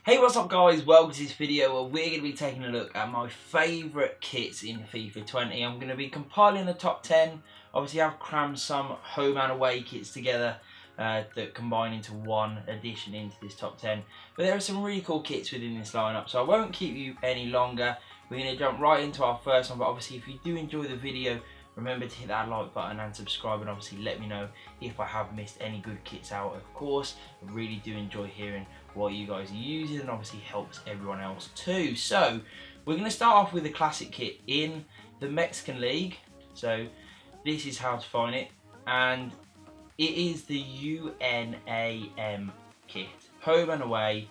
Hey, what's up guys, welcome to this video where we're going to be taking a look at my favourite kits in FIFA 20. I'm going to be compiling the top 10. Obviously I've crammed some home and away kits together that combine into one addition into this top 10. But there are some really cool kits within this lineup, so I won't keep you any longer. We're going to jump right into our first one, but obviously if you do enjoy the video, remember to hit that like button and subscribe, and obviously let me know if I have missed any good kits out. Of course, I really do enjoy hearing what you guys are using, and obviously helps everyone else too. So we're going to start off with the classic kit in the Mexican League. So this is how to find it, and it is the UNAM kit, home and away.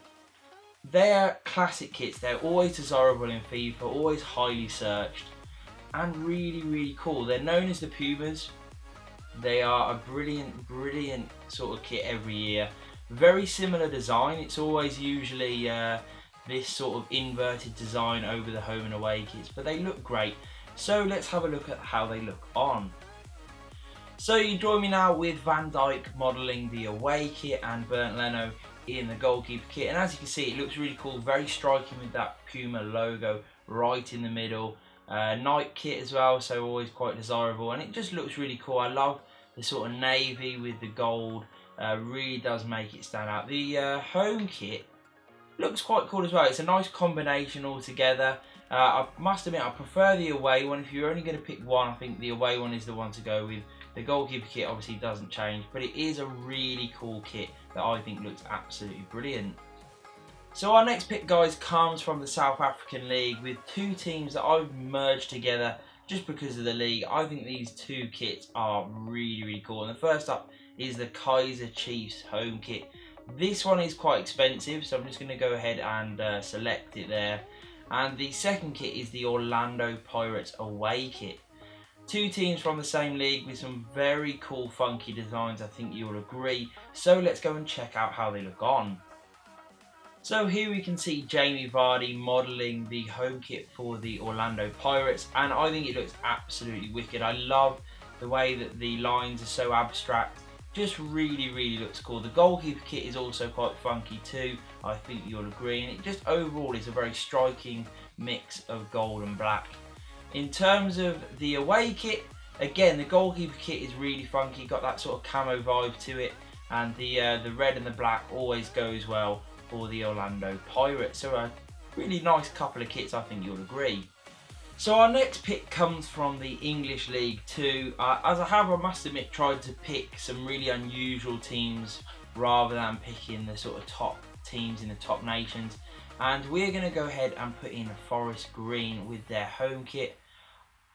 They're classic kits, they're always desirable in FIFA, always highly searched, and really cool. They're known as the Pumas. They are a brilliant sort of kit every year. Very similar design. It's always usually this sort of inverted design over the home and away kits, but they look great. So let's have a look at how they look on. So you join me now with Van Dijk modelling the away kit and Bernd Leno in the goalkeeper kit, and as you can see, it looks really cool, very striking with that Puma logo right in the middle. Nike kit as well, so always quite desirable, and it just looks really cool. I love the sort of navy with the gold, really does make it stand out. The home kit looks quite cool as well. It's a nice combination altogether. I must admit I prefer the away one. If you're only going to pick one, I think the away one is the one to go with. The goalkeeper kit obviously doesn't change, but it is a really cool kit that I think looks absolutely brilliant. So our next pick, guys, comes from the South African League with two teams that I've merged together just because of the league. I think these two kits are really cool. And the first up is the Kaiser Chiefs home kit. This one is quite expensive, so I'm just going to go ahead and select it there. And the second kit is the Orlando Pirates away kit. Two teams from the same league with some very cool funky designs, I think you'll agree. So let's go and check out how they look on. So here we can see Jamie Vardy modelling the home kit for the Orlando Pirates, and I think it looks absolutely wicked. I love the way that the lines are so abstract, just really looks cool. The goalkeeper kit is also quite funky too, I think you'll agree, and it just overall is a very striking mix of gold and black. In terms of the away kit, again the goalkeeper kit is really funky, got that sort of camo vibe to it, and the red and the black always goes well for the Orlando Pirates. So a really nice couple of kits, I think you'll agree. So our next pick comes from the English League 2. As I must admit, tried to pick some really unusual teams rather than picking the sort of top teams in the top nations. And we're going to go ahead and put in Forest Green with their home kit.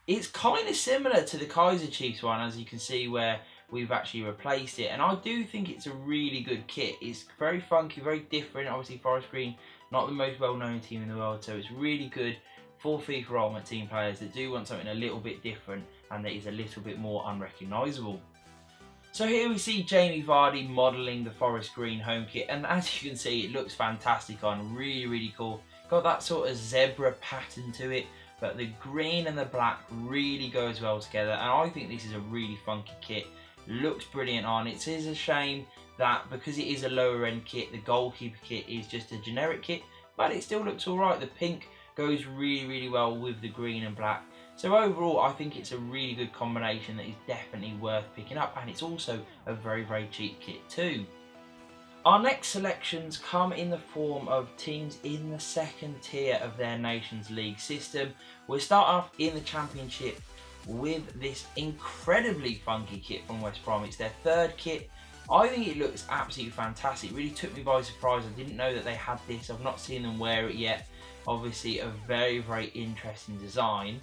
It's kind of similar to the Kaiser Chiefs one, as you can see, where we've actually replaced it, and I do think it's a really good kit. It's very funky, very different. Obviously Forest Green, not the most well-known team in the world, so it's really good for FIFA Ultimate Team players that do want something a little bit different and that is a little bit more unrecognisable. So here we see Jamie Vardy modelling the Forest Green home kit, and as you can see, it looks fantastic on, really cool. Got that sort of zebra pattern to it, but the green and the black really goes well together, and I think this is a really funky kit. Looks brilliant on. It is a shame that because it is a lower end kit, the goalkeeper kit is just a generic kit, but it still looks alright. The pink goes really well with the green and black. So overall, I think it's a really good combination that is definitely worth picking up, and it's also a very cheap kit too. Our next selections come in the form of teams in the second tier of their Nations League system. We'll start off in the Championship with this incredibly funky kit from West Brom. It's their third kit. I think it looks absolutely fantastic. It really took me by surprise. I didn't know that they had this. I've not seen them wear it yet. Obviously a very interesting design.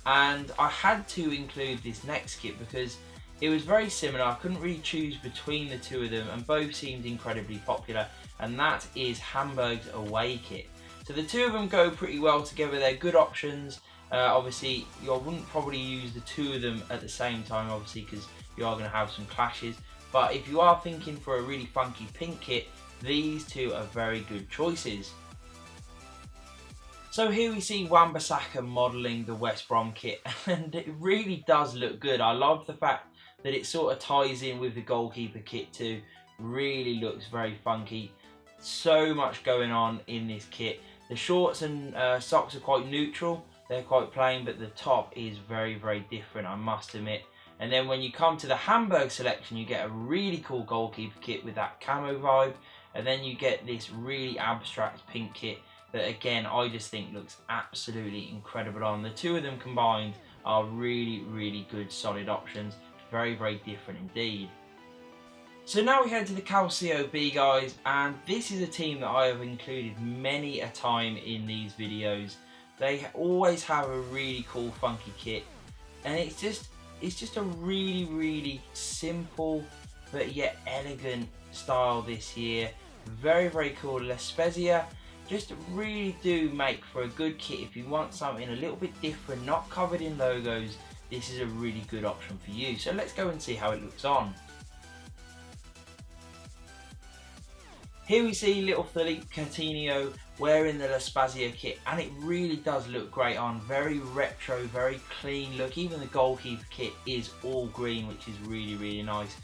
And I had to include this next kit because it was very similar. I couldn't really choose between the two of them, and both seemed incredibly popular, and that is Hamburg's away kit. So the two of them go pretty well together. They're good options. Obviously, I wouldn't probably use the two of them at the same time, obviously, because you are going to have some clashes. But if you are thinking for a really funky pink kit, these two are very good choices. So here we see Wan-Bissaka modelling the West Brom kit, and it really does look good. I love the fact that it sort of ties in with the goalkeeper kit too. Really looks very funky. so much going on in this kit. The shorts and socks are quite neutral, they're quite plain, but the top is very, very different, I must admit. And then when you come to the Hamburg selection, you get a really cool goalkeeper kit with that camo vibe, and then you get this really abstract pink kit that, again, I just think looks absolutely incredible on. The two of them combined are really, really good, solid options. Very, very different indeed. So now we head to the calciobe, guys, and this is a team that I have included many a time in these videos. They always have a really cool, funky kit, and it's just a really, really simple but yet elegant style this year. Very, very cool. Leipzig just really do make for a good kit if you want something a little bit different, not covered in logos. This is a really good option for you. So let's go and see how it looks on. Here we see little Philippe Coutinho wearing the Leipzig kit, and it really does look great on. Very retro, very clean look. Even the goalkeeper kit is all green, which is really, really nice.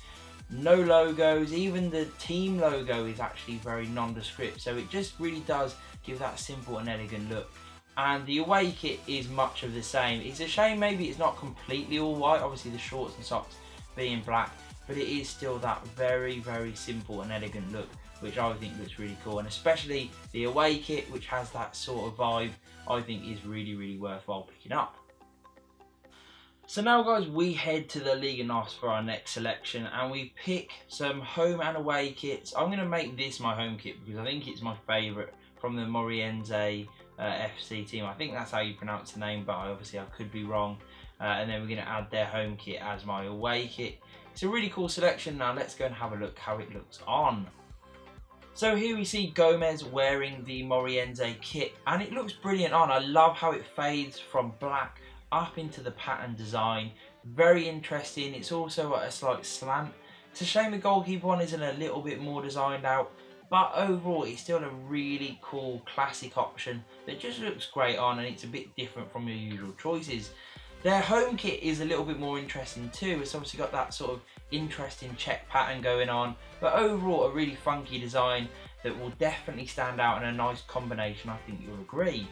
No logos, even the team logo is actually very nondescript, so it just really does give that simple and elegant look. And the away kit is much of the same. It's a shame maybe it's not completely all white, obviously the shorts and socks being black, but it is still that very, very simple and elegant look, which I think looks really cool. And especially the away kit, which has that sort of vibe, I think is really, really worthwhile picking up. So now, guys, we head to the Liga NOS for our next selection, and we pick some home and away kits. I'm going to make this my home kit because I think it's my favourite from the Moriense FC team. I think that's how you pronounce the name, but obviously I could be wrong. And then we're going to add their home kit as my away kit. It's a really cool selection. Now let's go and have a look how it looks on. So here we see Gomez wearing the Moriense kit, and it looks brilliant on. I love how it fades from black up into the pattern design. Very interesting. It's also at a slight slant. It's a shame the goalkeeper one isn't a little bit more designed out, but overall it's still a really cool classic option that just looks great on, and it's a bit different from your usual choices. Their home kit is a little bit more interesting too. It's obviously got that sort of interesting check pattern going on, but overall a really funky design that will definitely stand out, and a nice combination, I think you'll agree.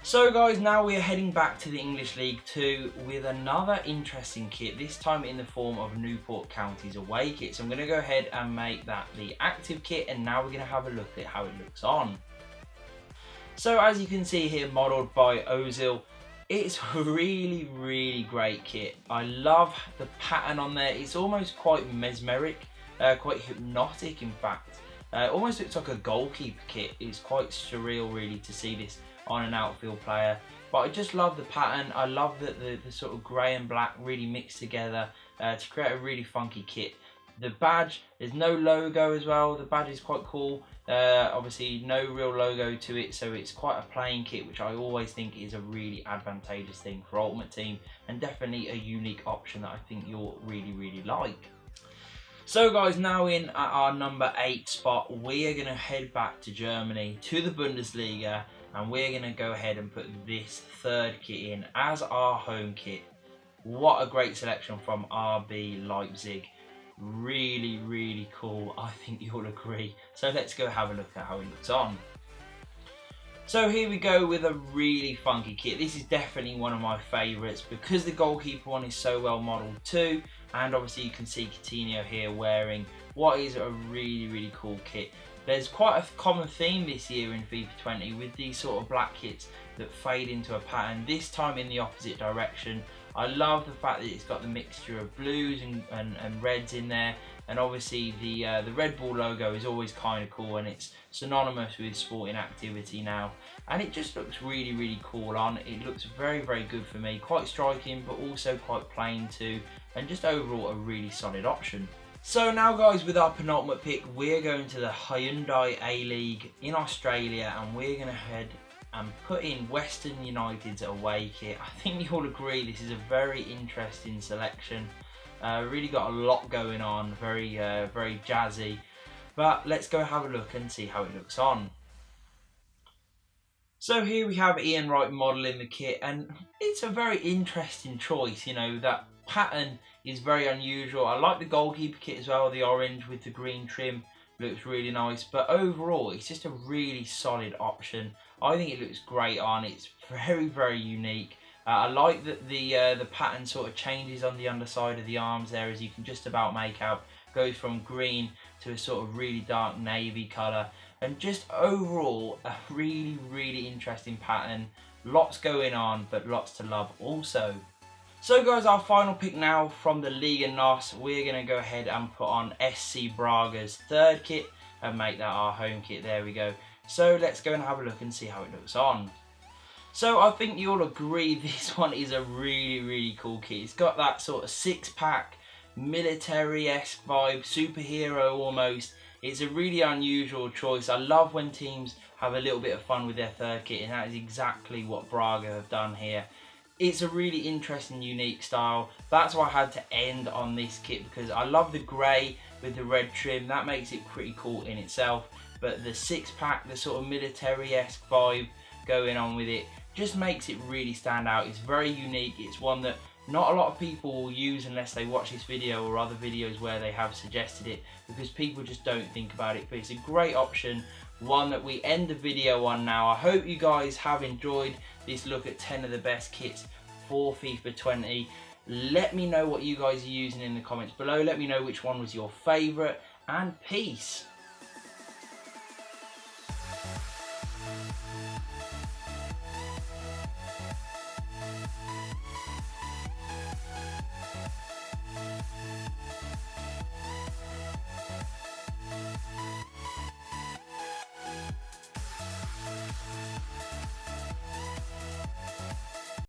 So guys, now we are heading back to the English League 2 with another interesting kit, this time in the form of Newport County's away kit. So I'm going to go ahead and make that the active kit, and now we're going to have a look at how it looks on. So as you can see here, modelled by Ozil, it's a really, really great kit. I love the pattern on there. It's almost quite mesmeric, quite hypnotic in fact. Almost looks like a goalkeeper kit. It's quite surreal really to see this on an outfield player, but I just love the pattern. I love that the sort of grey and black really mixed together to create a really funky kit. The badge, there's no logo as well. The badge is quite cool. Obviously no real logo to it, so it's quite a plain kit, which I always think is a really advantageous thing for Ultimate Team, and definitely a unique option that I think you'll really, really like. So guys, now in at our number 8 spot, we are going to head back to Germany, to the Bundesliga, and we're going to go ahead and put this third kit in as our home kit. What a great selection from RB Leipzig. Really, really cool. I think you'll agree. So let's go have a look at how it looks on. So here we go with a really funky kit. This is definitely one of my favourites because the goalkeeper one is so well modelled too. And obviously you can see Coutinho here wearing what is a really, really cool kit. There's quite a common theme this year in FIFA 20 with these sort of black kits that fade into a pattern, this time in the opposite direction. I love the fact that it's got the mixture of blues and reds in there, and obviously the Red Bull logo is always kind of cool, and it's synonymous with sporting activity now, and it just looks really, really cool on. It looks very, very good for me, quite striking but also quite plain too, and just overall a really solid option. So now guys, with our penultimate pick, we're going to the Hyundai A-League in Australia, and we're going to head and put in Western United's away kit. I think you'll agree this is a very interesting selection. Really got a lot going on, very jazzy. But let's go have a look and see how it looks on. So here we have Ian Wright modelling the kit, and it's a very interesting choice. You know, that pattern is very unusual. I like the goalkeeper kit as well, the orange with the green trim. looks really nice. But overall, it's just a really solid option. I think it looks great on. It's very, very unique. I like that the pattern sort of changes on the underside of the arms there, as you can just about make out. Goes from green to a sort of really dark navy colour, and just overall a really, really interesting pattern. Lots going on, but lots to love also. So guys, our final pick now from the Liga NOS. We're going to go ahead and put on SC Braga's third kit and make that our home kit. There we go. So let's go and have a look and see how it looks on. So I think you'll agree this one is a really, really cool kit. It's got that sort of six-pack, military-esque vibe, superhero almost. It's a really unusual choice. I love when teams have a little bit of fun with their third kit, and that is exactly what Braga have done here. It's a really interesting, unique style. That's why I had to end on this kit, because I love the grey with the red trim. That makes it pretty cool in itself. But the six-pack, the sort of military-esque vibe going on with it, just makes it really stand out. It's very unique. It's one that not a lot of people will use unless they watch this video or other videos where they have suggested it, because people just don't think about it. But it's a great option, one that we end the video on now. I hope you guys have enjoyed this look at 10 of the best kits for FIFA 20. Let me know what you guys are using in the comments below. Let me know which one was your favourite, and peace.